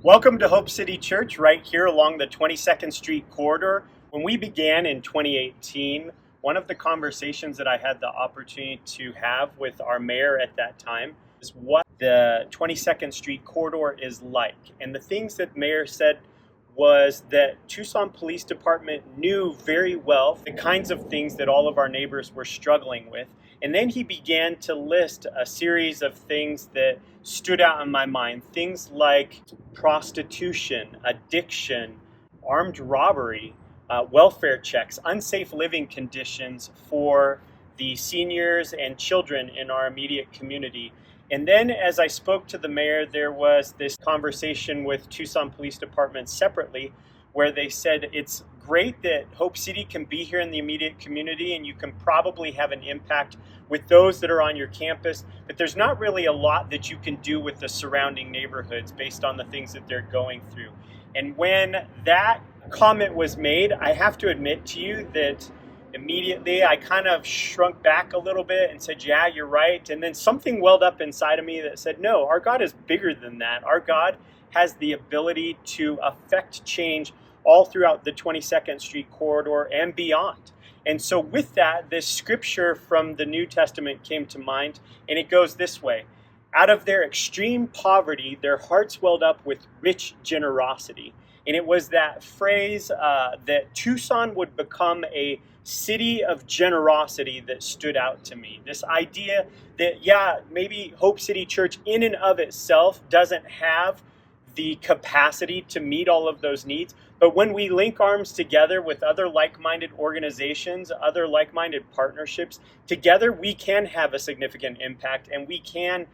Welcome to Hope City Church right here along the 22nd Street corridor. When we began in 2018, one of the conversations that I had the opportunity to have with our mayor at that time is what the 22nd Street corridor is like. And the things that mayor said was that Tucson Police Department knew very well the kinds of things that all of our neighbors were struggling with. And then he began to list a series of things that stood out in my mind. Things like prostitution, addiction, armed robbery, welfare checks, unsafe living conditions for the seniors and children in our immediate community. And then as I spoke to the mayor, there was this conversation with Tucson Police Department separately where they said it's great that Hope City can be here in the immediate community and you can probably have an impact with those that are on your campus, but there's not really a lot that you can do with the surrounding neighborhoods based on the things that they're going through. And when that comment was made, I have to admit to you that immediately I kind of shrunk back a little bit and said, yeah, you're right. And then something welled up inside of me that said, no, our God is bigger than that. Our God has the ability to affect change all throughout the 22nd Street corridor and beyond. And so with that, this scripture from the New Testament came to mind, and it goes this way. Out of their extreme poverty, their hearts welled up with rich generosity. And it was that phrase that Tucson would become a city of generosity that stood out to me. This idea that, yeah, maybe Hope City Church in and of itself doesn't have the capacity to meet all of those needs. But when we link arms together with other like-minded organizations, other like-minded partnerships, together we can have a significant impact and we can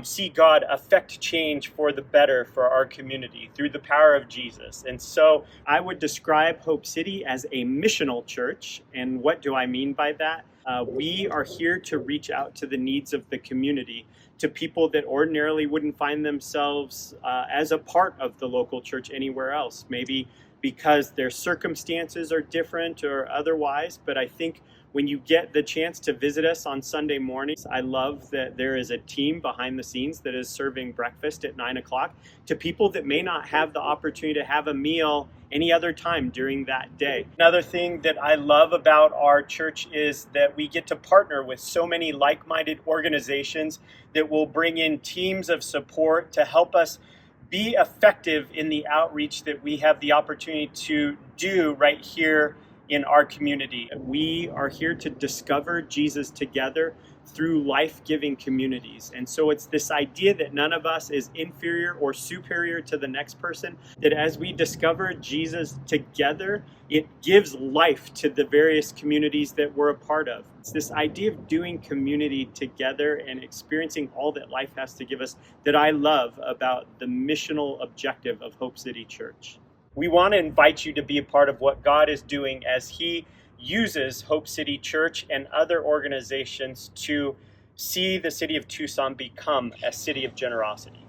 see God affect change for the better for our community through the power of Jesus. And so I would describe Hope City as a missional church. And what do I mean by that? We are here to reach out to the needs of the community, to people that ordinarily wouldn't find themselves as a part of the local church anywhere else, maybe because their circumstances are different or otherwise. But I think when you get the chance to visit us on Sunday mornings, I love that there is a team behind the scenes that is serving breakfast at 9 o'clock to people that may not have the opportunity to have a meal any other time during that day. Another thing that I love about our church is that we get to partner with so many like-minded organizations that will bring in teams of support to help us be effective in the outreach that we have the opportunity to do right here in our community. We are here to discover Jesus together through life-giving communities. And so it's this idea that none of us is inferior or superior to the next person, that as we discover Jesus together, it gives life to the various communities that we're a part of. It's this idea of doing community together and experiencing all that life has to give us that I love about the missional objective of Hope City Church. We want to invite you to be a part of what God is doing as He uses Hope City Church and other organizations to see the city of Tucson become a city of generosity.